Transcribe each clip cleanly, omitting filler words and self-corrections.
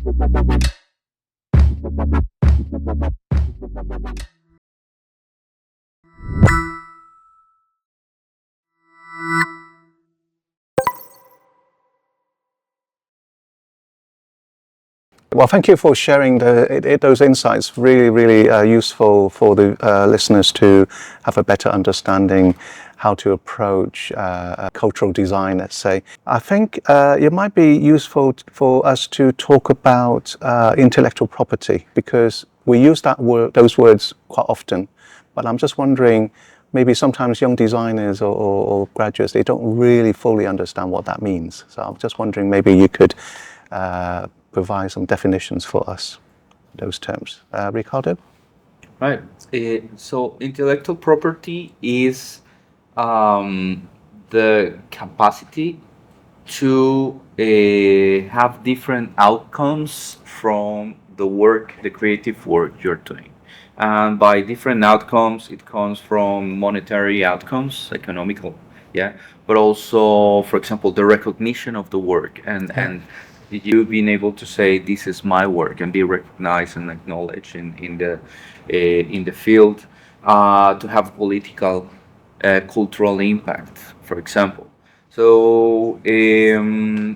Well, thank you for sharing those insights. Really useful for the listeners to have a better understanding how to approach cultural design, let's say. I think it might be useful for us to talk about intellectual property, because we use those words quite often. But I'm just wondering, maybe sometimes young designers or graduates, they don't really fully understand what that means. So I'm just wondering, maybe you could provide some definitions for us, those terms. Ricardo? Right. So intellectual property is the capacity to have different outcomes from the work, the creative work you're doing. And by different outcomes, it comes from monetary outcomes, economical, yeah, but also, for example, the recognition of the work and you being able to say this is my work and be recognized and acknowledged in the field, to have political, cultural impact, for example. So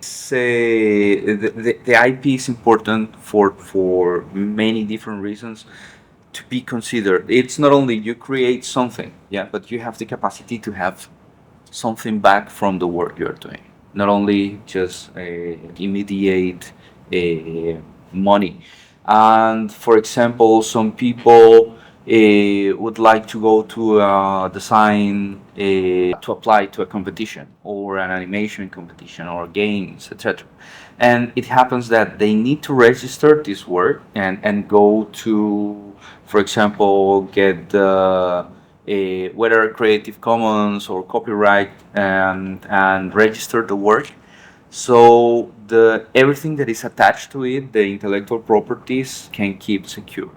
say the IP is important for many different reasons to be considered. It's not only you create something, yeah, but you have the capacity to have something back from the work you're doing. Not only just immediate money. And for example, some people would like to go to design to apply to a competition or an animation competition or games, etc. And it happens that they need to register this work and go to, for example, get whether Creative Commons or copyright and register the work. So everything that is attached to it, the intellectual properties, can keep secured.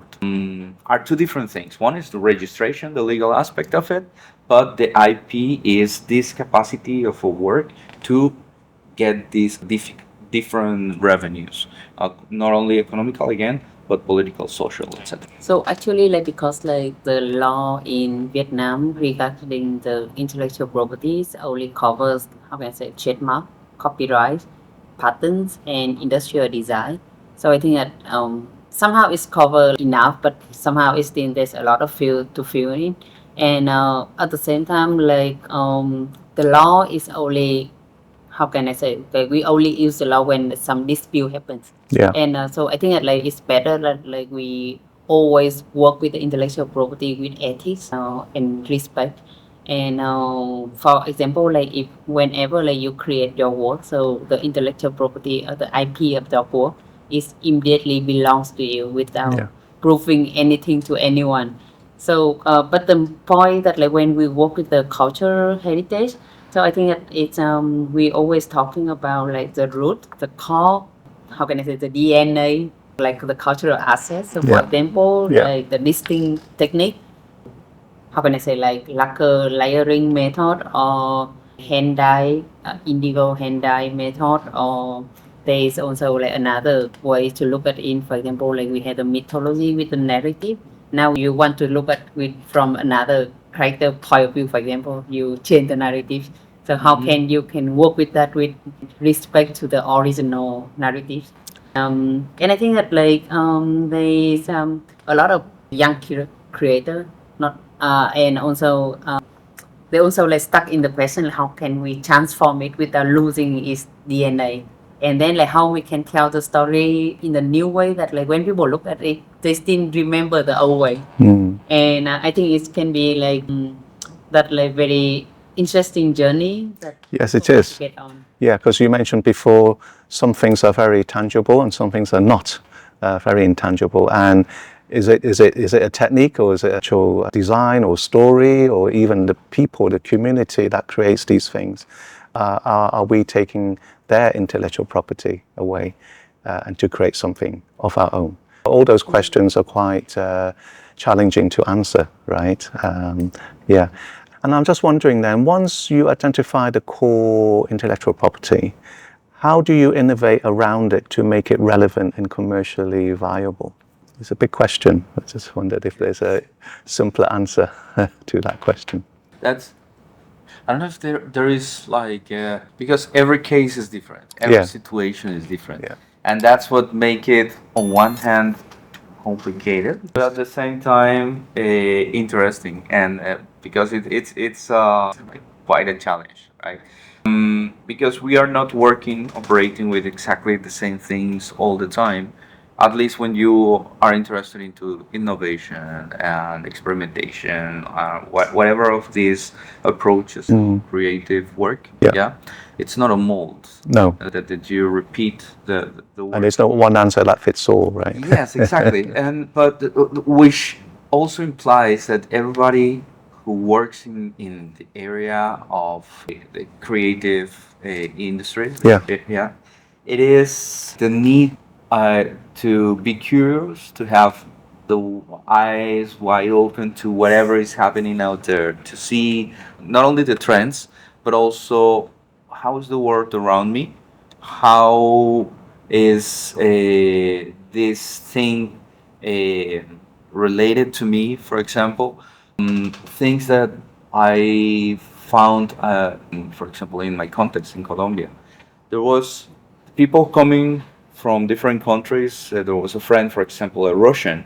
Are two different things. One is the registration, the legal aspect of it, but the IP is this capacity of a work to get these different revenues, not only economical again, but political, social, etc. So actually, because the law in Vietnam regarding the intellectual properties only covers, how can I say, trademark, copyright, patents, and industrial design. So I think that somehow it's covered enough, but somehow it's still there's a lot of field to fill in. And at the same time, the law is only, how can I say, we only use the law when some dispute happens. Yeah. And so I think that it's better that we always work with the intellectual property with ethics and respect. And for example, if whenever you create your work, so the intellectual property or the IP of the work is immediately belongs to you without proving anything to anyone. So, but the point that when we work with the cultural heritage, so I think that it's we always talking about the root, the core, how can I say, the DNA, the cultural assets. So for example, the listing technique, how can I say, lacquer layering method or hand dye, indigo hand dye method, or there's also another way to look at it. For example, we had a mythology with the narrative. Now you want to look at it from another character point of view. For example, you change the narrative. So how can you work with that with respect to the original narrative? And I think that there's a lot of young creator, not and also they also stuck in the question, how can we transform it without losing its DNA? And then how we can tell the story in a new way that when people look at it, they still remember the old way. And I think it can be that very interesting journey that yes, it is. get on. Yeah, because you mentioned before, some things are very tangible and some things are not very intangible. And is it a technique, or is it actual design or story, or even the people, the community that creates these things? Are we taking their intellectual property away and to create something of our own? All those questions are quite challenging to answer, right? Yeah. And I'm just wondering then, once you identify the core intellectual property, how do you innovate around it to make it relevant and commercially viable? It's a big question. I just wondered if there's a simpler answer to that question. I don't know if there is like because every case is different, every situation is different, and that's what make it on one hand complicated, but at the same time interesting, and because it's like quite a challenge, right? Because we are not operating with exactly the same things all the time. At least when you are interested into innovation and experimentation, whatever of these approaches to creative work, it's not a mold. No. That you repeat the work. And there's no one answer that fits all, right? Yes, exactly. But which also implies that everybody who works in the area of the creative industry, it is the need to be curious, to have the eyes wide open to whatever is happening out there, to see not only the trends, but also how is the world around me, how is this thing related to me, for example. Things that I found, for example, in my context in Colombia, there was people coming from different countries. There was a friend, for example, a Russian,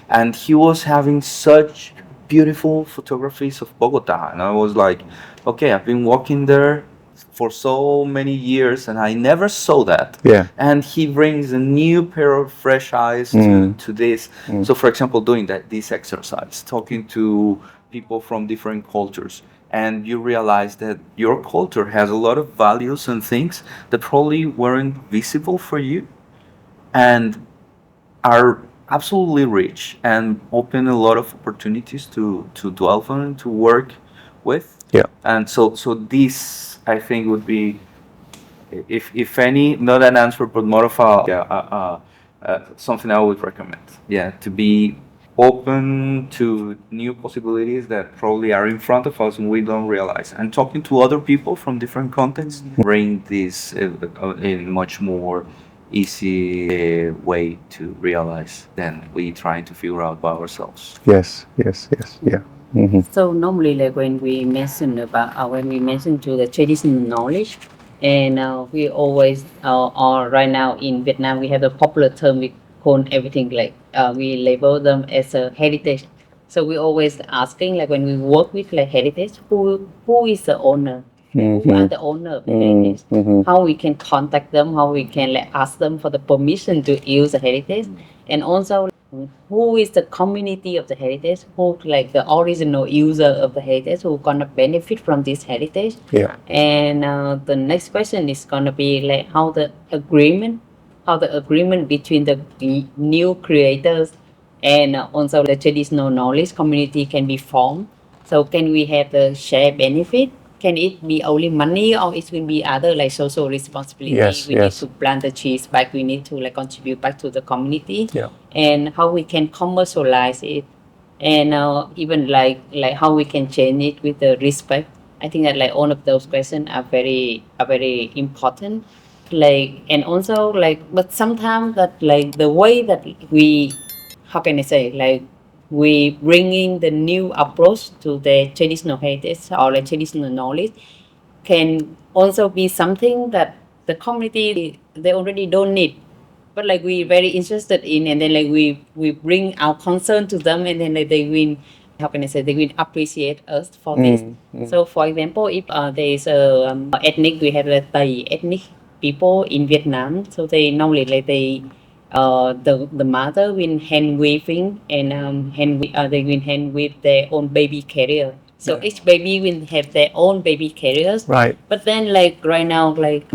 and he was having such beautiful photographies of Bogota, and I was like, okay, I've been walking there for so many years and I never saw that. Yeah. And he brings a new pair of fresh eyes to this. So for example, doing this exercise, talking to people from different cultures, and you realize that your culture has a lot of values and things that probably weren't visible for you and are absolutely rich and open a lot of opportunities to dwell on, to work with. Yeah. And so this, I think, would be, if any, not an answer, but more of something I would recommend. Yeah, to be open to new possibilities that probably are in front of us and we don't realize. And talking to other people from different contexts bring this in much more easy way to realize than we trying to figure out by ourselves. Yes, yeah. Mm-hmm. So normally, like when we mention to the traditional knowledge, and we always, or right now in Vietnam, we have the popular term we call everything like we label them as a heritage. So we always asking, like when we work with like heritage, who is the owner? Who are the owner of the heritage? How we can contact them? How we can like ask them for the permission to use the heritage? And also, who is the community of the heritage? Who like the original user of the heritage? Who gonna benefit from this heritage? Yeah. And the next question is gonna be like how the agreement between the new creators and also the traditional knowledge community can be formed. So can we have the shared benefit? Can it be only money, or it will be other like social responsibility? We need to plant the trees back. We need to like contribute back to the community. Yeah. And how we can commercialize it, and even like how we can change it with the respect. I think that like all of those questions are very important. Like, and also like, but sometimes that like the way that we, how can I say, like we bringing the new approach to the traditional heritage or the traditional knowledge can also be something that the community, they already don't need, but like we very interested in, and then like we bring our concern to them, and then like they will, how can I say, they will appreciate us for this. So for example, if there is a ethnic, we have the Thai ethnic people in Vietnam, so they normally like they the mother will hand weaving and they will hand weave their own baby carrier. So each baby will have their own baby carriers. Right. But then like right now, like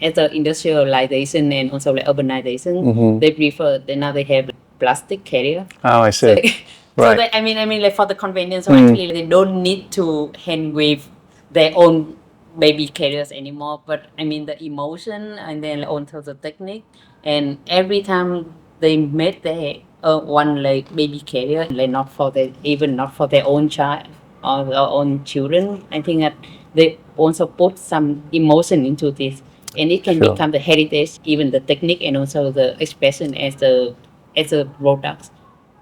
as the industrialization and also like urbanization, they prefer, now they have plastic carrier. Oh, I see. So, Right. so they, I mean like for the convenience, so actually they don't need to hand weave their own baby carriers anymore, but I mean the emotion and then also the technique, and every time they made their one like baby carrier, like not for their own child or their own children, I think that they also put some emotion into this. and it can Sure. become the heritage, even the technique and also the expression as a product.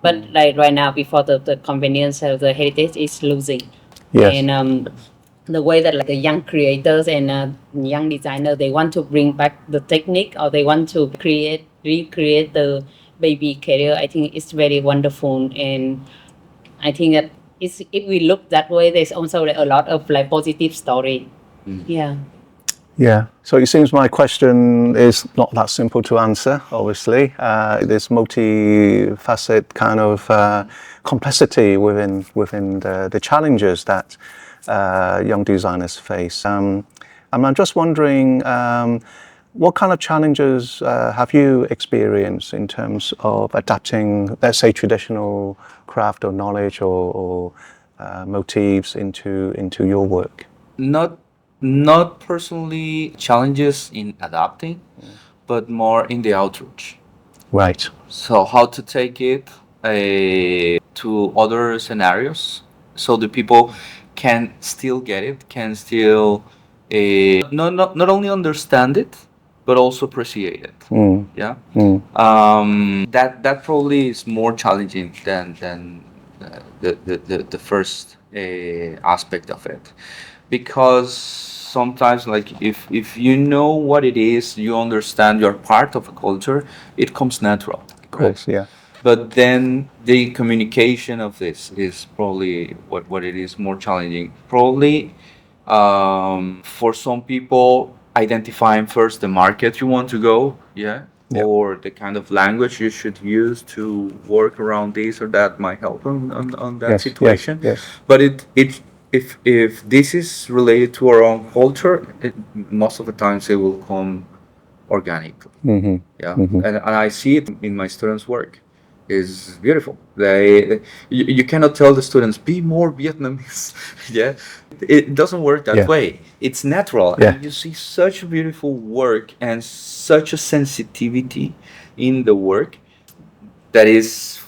But like right now, before the convenience of the heritage is losing, Yes. and the way that like the young creators and young designers, they want to bring back the technique or they want to recreate the baby career. I think it's very wonderful, and I think that if we look that way, there's also like a lot of like positive story. Yeah. Yeah. So it seems my question is not that simple to answer, obviously. There's multi-facet kind of complexity within the challenges that young designers face. And I'm just wondering, what kind of challenges have you experienced in terms of adapting, let's say, traditional craft or knowledge or motifs into your work? Not personally challenges in adapting, but more in the outreach. Right. So how to take it to other scenarios so the people can still get it, can still not only understand it, but also appreciate it. Yeah. That probably is more challenging than the first aspect of it, because sometimes, like, if you know what it is, you understand you're part of a culture, it comes natural. Of course, yeah. But then the communication of this is probably what it is more challenging. Probably for some people, identifying first the market you want to go, yeah, Yeah. or the kind of language you should use to work around this or that might help on that Yes, situation. yes. But if this is related to our own culture, most of the times it will come organically. Yeah, and I see it in my students' work. Is beautiful. You cannot tell the students be more Vietnamese. Yeah, it doesn't work that Yeah. way. It's natural, Yeah. and you see such beautiful work and such a sensitivity in the work that is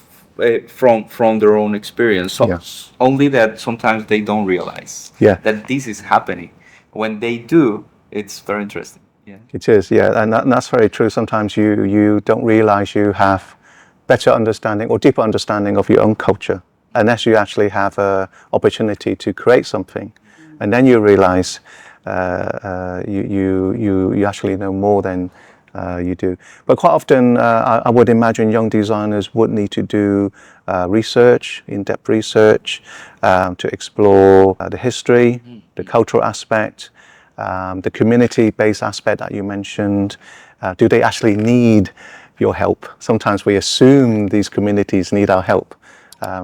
from their own experience. So Yeah. only that sometimes they don't realize that this is happening. When they do, it's very interesting. Yeah. It is, yeah, and that's very true. Sometimes you don't realize you have better understanding or deeper understanding of your own culture unless you actually have an opportunity to create something, and then you realize you actually know more than you do. But quite often, I would imagine young designers would need to do research, in-depth research, to explore the history, the cultural aspect, the community-based aspect that you mentioned. Do they actually need your help? Sometimes we assume these communities need our help.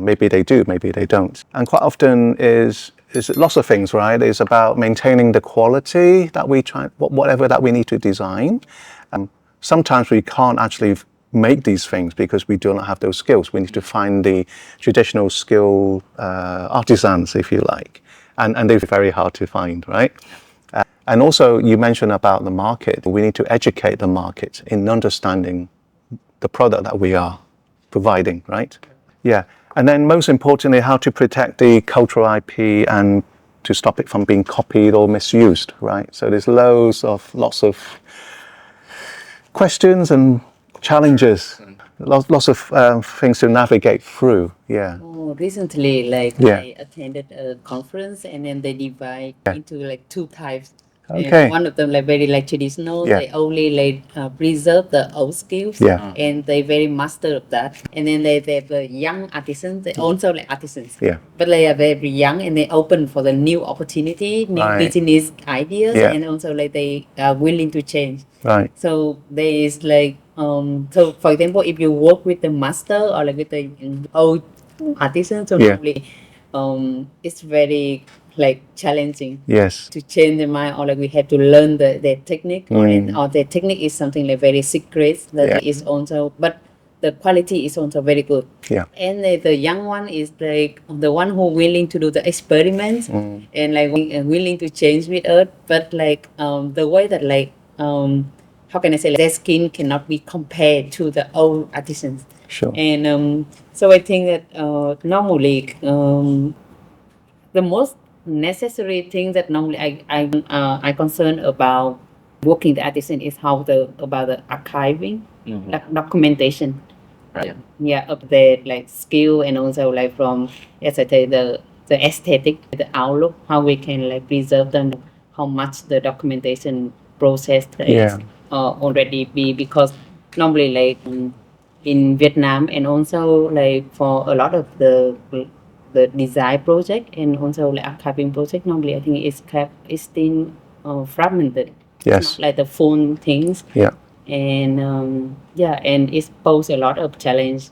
Maybe they do, maybe they don't. And quite often is lots of things, right? It's about maintaining the quality that we try, whatever that we need to design. Sometimes we can't actually make these things because we do not have those skills. We need to find the traditional skill artisans, if you like. And they're very hard to find, right? And also you mentioned about the market. We need to educate the market in understanding the product that we are providing, right? Yeah. And then most importantly, how to protect the cultural IP and to stop it from being copied or misused, right? So there's lots of questions and challenges, lots of things to navigate through. Yeah. Oh, recently, like I attended a conference, and then they divide into like two types. Okay. And one of them like very like traditional. Yeah. They only like preserve the old skills. Yeah. And they very master of that. And then they have the young artisans. They also like artisans. Yeah. But they are very young and they open for the new opportunity, new Right. business ideas, Yeah. and also like they are willing to change. Right. So there is like so for example, if you work with the master or like with the old artisans, so normally it's very like challenging. Yes. To change the mind, or like we have to learn the technique, or the technique is something like very secret that is also, but the quality is also very good. Yeah. And the young one is like the one who willing to do the experiments and like willing to change with us, but like the way that like how can I say, like, their skin cannot be compared to the old artisans. Sure. And so I think that normally the most necessary thing that normally I concern about working the artisan is how about the archiving, documentation. Right. Yeah, of the like skill, and also like from, as I say, the aesthetic, the outlook, how we can like preserve them, how much the documentation process is already be, because normally like in Vietnam, and also like for a lot of the design project and also like archiving project, normally I think it's still fragmented. Yes. It's not like the full things. Yeah. And and it poses a lot of challenge.